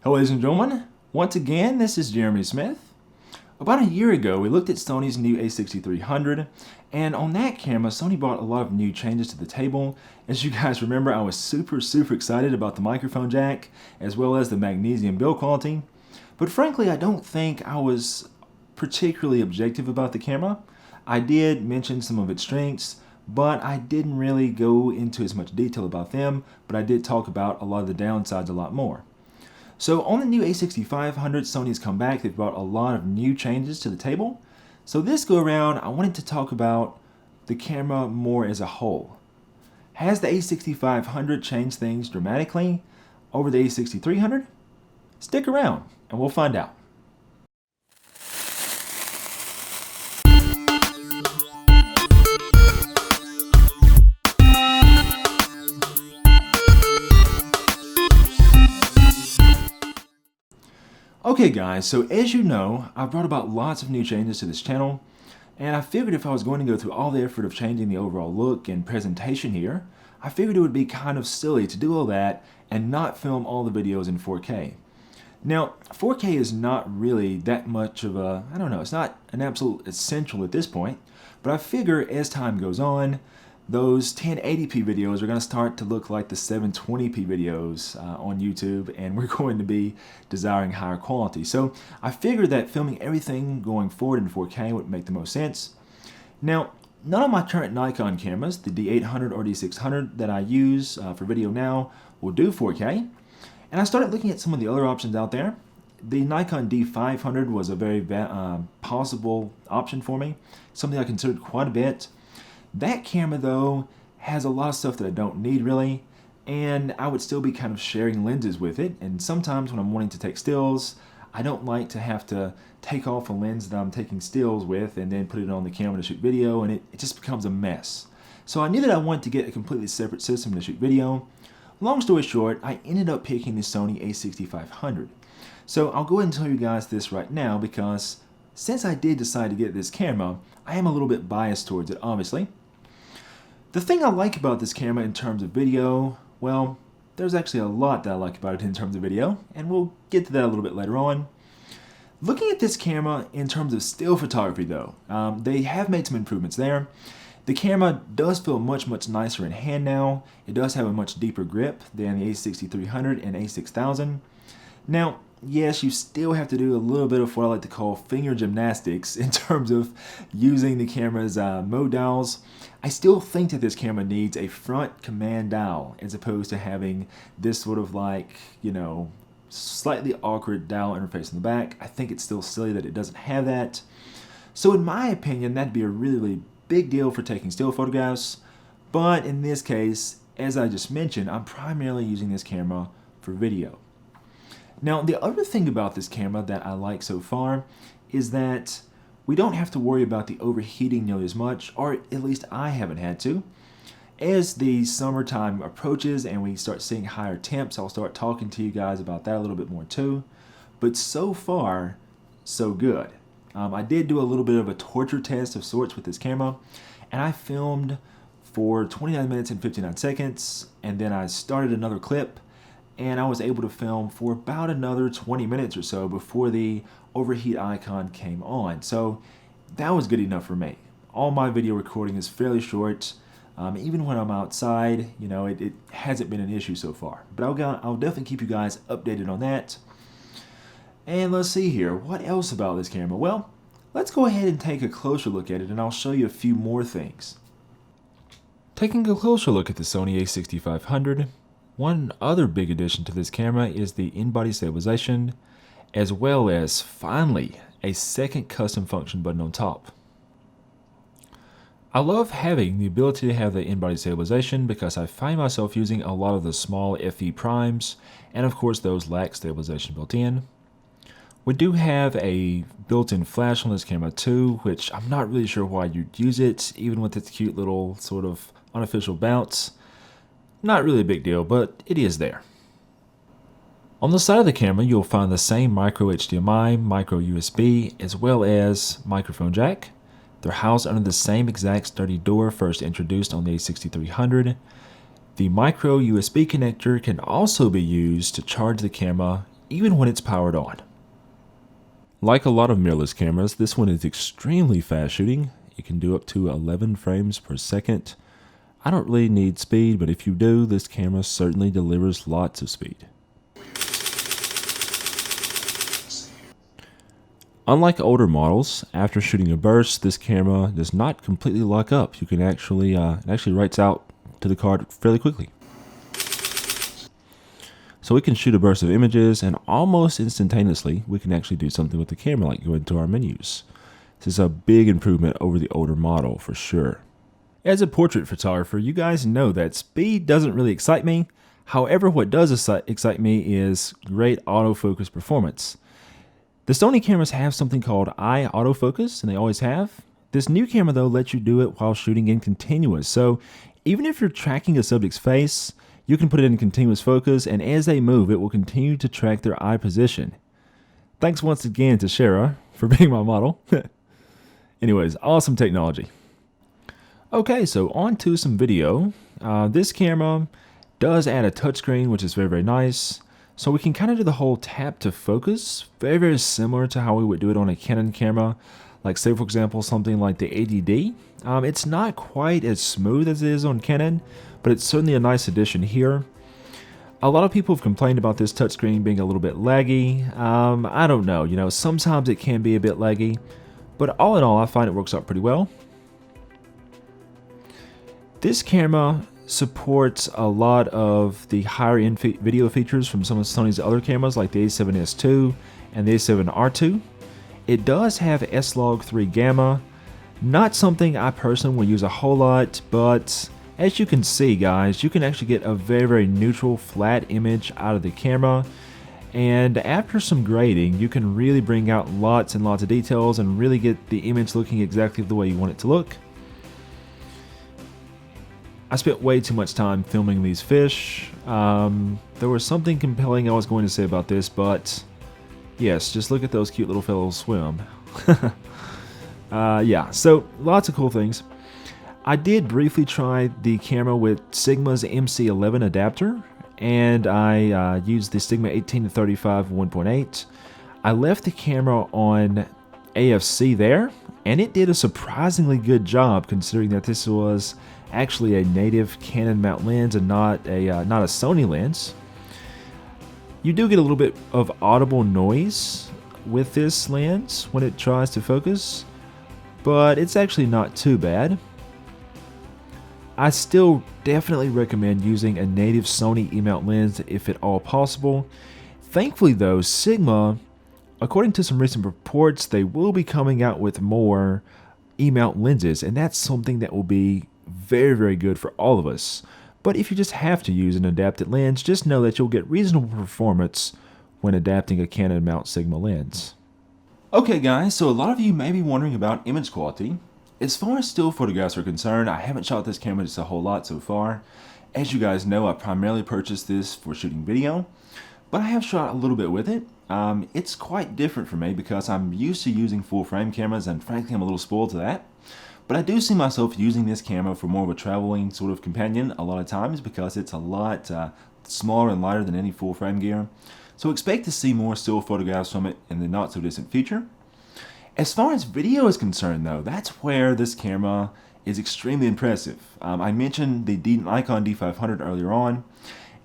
Hello ladies and gentlemen, once again this is Jeremy Smith. About a year ago we looked at Sony's new A6300, and on that camera Sony brought a lot of new changes to the table. As you guys remember, I was super excited about the microphone jack as well as the magnesium build quality, but frankly I don't think I was particularly objective about the camera. I did mention some of its strengths, but I didn't really go into as much detail about them, but I did talk about a lot of the downsides a lot more. So on the new A6500, Sony's come back. They've brought a lot of new changes to the table. So this go around, I wanted to talk about the camera more as a whole. Has the A6500 changed things dramatically over the A6300? Stick around and we'll find out. Okay guys, so as you know, I've brought about lots of new changes to this channel, and I figured if I was going to go through all the effort of changing the overall look and presentation here, I figured it would be kind of silly to do all that and not film all the videos in 4K. Now, 4K is not really that much of a, it's not an absolute essential at this point, but I figure as time goes on, those 1080p videos are going to start to look like the 720p videos on YouTube, and we're going to be desiring higher quality. So I figured that filming everything going forward in 4K would make the most sense. Now, none of my current Nikon cameras, the D800 or D600 that I use for video now, will do 4K. And I started looking at some of the other options out there. The Nikon D500 was a very possible option for me, something I considered quite a bit. That camera though has a lot of stuff that I don't need really, and I would still be kind of sharing lenses with it, and sometimes when I'm wanting to take stills, I don't like to have to take off a lens that I'm taking stills with and then put it on the camera to shoot video, and it just becomes a mess. So I knew that I wanted to get a completely separate system to shoot video. Long story short, I ended up picking the Sony A6500. So I'll go ahead and tell you guys this right now because since I did decide to get this camera, I am a little bit biased towards it, obviously. The thing I like about this camera in terms of video, well, there's actually a lot that I like about it in terms of video, and we'll get to that a little bit later on. Looking at this camera in terms of still photography though, they have made some improvements there. The camera does feel much nicer in hand now. It does have a much deeper grip than the A6300 and A6000. Now, yes, you still have to do a little bit of what I like to call finger gymnastics in terms of using the camera's mode dials. I still think that this camera needs a front command dial as opposed to having this sort of like, slightly awkward dial interface in the back. I think it's still silly that it doesn't have that. So in my opinion, that'd be a really big deal for taking still photographs. But in this case, as I just mentioned, I'm primarily using this camera for video. Now, the other thing about this camera that I like so far is that we don't have to worry about the overheating nearly as much, or at least I haven't had to. As the summertime approaches and we start seeing higher temps, I'll start talking to you guys about that a little bit more too. But so far, so good. I did do a little bit of a torture test of sorts with this camera, and I filmed for 29 minutes and 59 seconds, and then I started another clip, and I was able to film for about another 20 minutes or so before the overheat icon came on. So that was good enough for me. All my video recording is fairly short. Even when I'm outside, it hasn't been an issue so far. But I'll definitely keep you guys updated on that. And let's see here, what else about this camera? Well, let's go ahead and take a closer look at it, and I'll show you a few more things. Taking a closer look at the Sony A6500, one other big addition to this camera is the in-body stabilization, as well as, finally, a second custom function button on top. I love having the ability to have the in-body stabilization because I find myself using a lot of the small FE primes, and of course those lack stabilization built in. We do have a built-in flash on this camera too, which I'm not really sure why you'd use it, even with its cute little sort of unofficial bounce. Not really a big deal, but it is there. On the side of the camera, you'll find the same micro HDMI, micro USB, as well as microphone jack. They're housed under the same exact sturdy door first introduced on the A6300. The micro USB connector can also be used to charge the camera even when it's powered on. Like a lot of mirrorless cameras, this one is extremely fast shooting. It can do up to 11 frames per second. I don't really need speed, but if you do, this camera certainly delivers lots of speed. Unlike older models, after shooting a burst, this camera does not completely lock up. You can actually, it actually writes out to the card fairly quickly. So we can shoot a burst of images, and almost instantaneously, we can actually do something with the camera, like go into our menus. This is a big improvement over the older model, for sure. As a portrait photographer, you guys know that speed doesn't really excite me. However, what does excite me is great autofocus performance. The Sony cameras have something called eye autofocus, and they always have. This new camera, though, lets you do it while shooting in continuous. So even if you're tracking a subject's face, you can put it in continuous focus, and as they move, it will continue to track their eye position. Thanks once again to Shara for being my model. Anyways, awesome technology. Okay, so on to some video. This camera does add a touchscreen, which is very, very nice. So we can kind of do the whole tap to focus, very, very similar to how we would do it on a Canon camera. Like say, for example, something like the ADD. It's not quite as smooth as it is on Canon, but it's certainly a nice addition here. A lot of people have complained about this touchscreen being a little bit laggy. I don't know, sometimes it can be a bit laggy, but all in all, I find it works out pretty well. This camera supports a lot of the higher end video features from some of Sony's other cameras like the A7S II and the A7RII. It does have S-Log3 Gamma, not something I personally will use a whole lot, but as you can see, guys, you can actually get a very, very neutral flat image out of the camera, and after some grading you can really bring out lots and lots of details and really get the image looking exactly the way you want it to look. I spent way too much time filming these fish. There was something compelling I was going to say about this, but yes, just look at those cute little fellows swim. Yeah, so lots of cool things. I did briefly try the camera with Sigma's MC11 adapter, and I used the Sigma 18-35 1.8. I left the camera on AFC there, and it did a surprisingly good job considering that this was actually a native Canon mount lens and not a Sony lens. You do get a little bit of audible noise with this lens when it tries to focus, but it's actually not too bad. I still definitely recommend using a native Sony E-mount lens if at all possible. Thankfully though, Sigma, according to some recent reports, they will be coming out with more E-mount lenses, and that's something that will be very, very good for all of us. But if you just have to use an adapted lens, just know that you'll get reasonable performance when adapting a Canon mount Sigma lens. Okay guys, so a lot of you may be wondering about image quality. As far as still photographs are concerned, I haven't shot this camera just a whole lot so far. As you guys know, I primarily purchased this for shooting video, but I have shot a little bit with it. It's quite different for me because I'm used to using full frame cameras, and frankly I'm a little spoiled to that. But I do see myself using this camera for more of a traveling sort of companion a lot of times because it's a lot smaller and lighter than any full frame gear. So expect to see more still photographs from it in the not so distant future. As far as video is concerned though, that's where this camera is extremely impressive. I mentioned the Nikon D500 earlier on,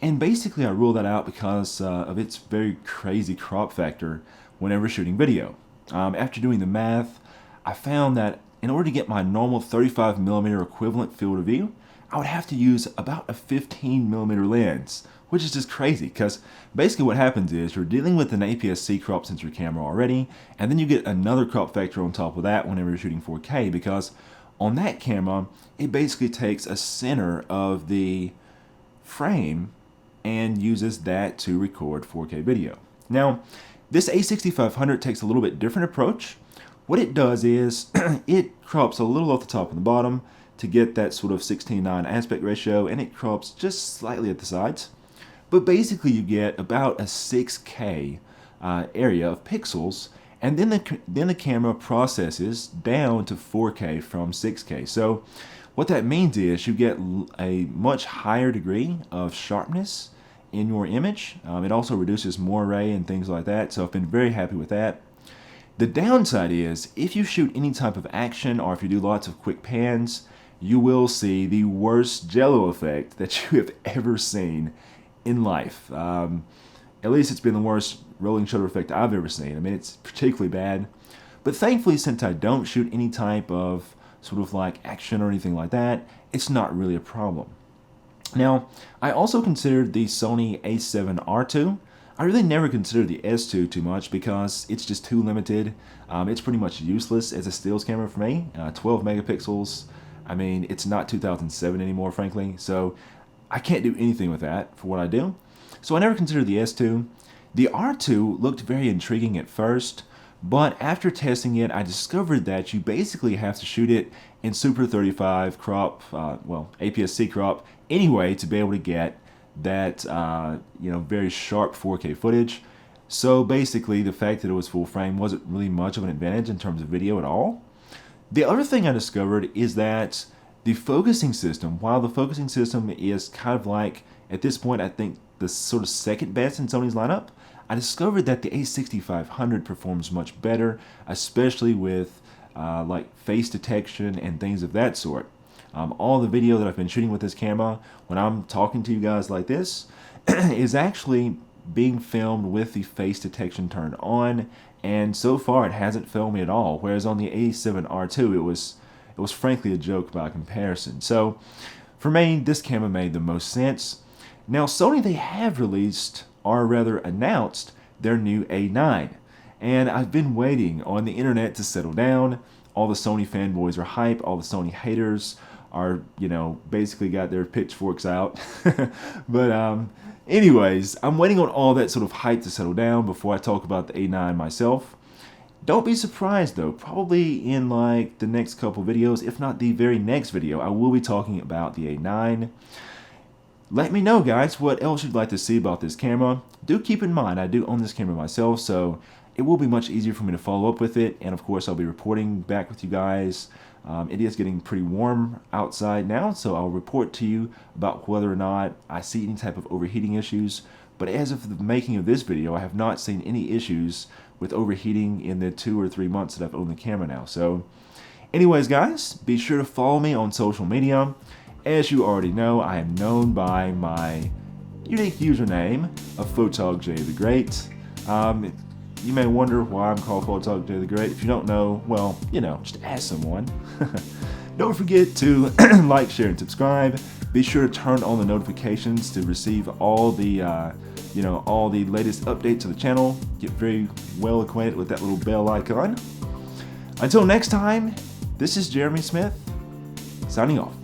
and basically I ruled that out because of its very crazy crop factor whenever shooting video. After doing the math, I found that in order to get my normal 35mm equivalent field of view, I would have to use about a 15mm lens, which is just crazy because basically what happens is you're dealing with an APS-C crop sensor camera already, and then you get another crop factor on top of that whenever you're shooting 4K, because on that camera, it basically takes a center of the frame and uses that to record 4K video. Now, this A6500 takes a little bit different approach. What it does is it crops a little off the top and the bottom to get that sort of 16:9 aspect ratio, and it crops just slightly at the sides. But basically you get about a 6K area of pixels, and then the camera processes down to 4K from 6K. So what that means is you get a much higher degree of sharpness in your image. It also reduces moire and things like that, so I've been very happy with that. The downside is, if you shoot any type of action or if you do lots of quick pans, you will see the worst jello effect that you have ever seen in life. At least it's been the worst rolling shutter effect I've ever seen. I mean, it's particularly bad. But thankfully, since I don't shoot any type of sort of like action or anything like that, it's not really a problem. Now, I also considered the Sony A7RII. I really never considered the S2 too much because it's just too limited. It's pretty much useless as a stills camera for me. 12 megapixels. I mean, it's not 2007 anymore, frankly. So I can't do anything with that for what I do. So I never considered the S2. The R2 looked very intriguing at first, but after testing it, I discovered that you basically have to shoot it in Super 35 crop, APS-C crop, anyway, to be able to get that, very sharp 4K footage. So basically, the fact that it was full frame wasn't really much of an advantage in terms of video at all. The other thing I discovered is that the focusing system, while the focusing system is kind of like, at this point, I think the sort of second best in Sony's lineup, I discovered that the A6500 performs much better, especially with like face detection and things of that sort. All the video that I've been shooting with this camera, when I'm talking to you guys like this, is actually being filmed with the face detection turned on, and so far it hasn't failed me at all. Whereas on the A7RII, it was frankly a joke by comparison. So for me, this camera made the most sense. Now, Sony, they have released, or rather announced, their new A9. And I've been waiting on the internet to settle down. All the Sony fanboys are hype. All the Sony haters are, basically got their pitchforks out. But anyways, I'm waiting on all that sort of hype to settle down before I talk about the A9 myself. Don't be surprised though, probably in like the next couple videos, if not the very next video, I will be talking about the A9. Let me know, guys, what else you'd like to see about this camera. Do keep in mind, I do own this camera myself, so it will be much easier for me to follow up with it. And of course, I'll be reporting back with you guys. It is getting pretty warm outside now, so I'll report to you about whether or not I see any type of overheating issues. But as of the making of this video, I have not seen any issues with overheating in the 2 or 3 months that I've owned the camera now. So anyways, guys, be sure to follow me on social media. As you already know, I am known by my unique username of PhotogJ the Great. You may wonder why I'm called PhotogJ the Great. If you don't know, well, just ask someone. Don't forget to like, share, and subscribe. Be sure to turn on the notifications to receive all the, all the latest updates to the channel. Get very well acquainted with that little bell icon. Until next time, this is Jeremy Smith, signing off.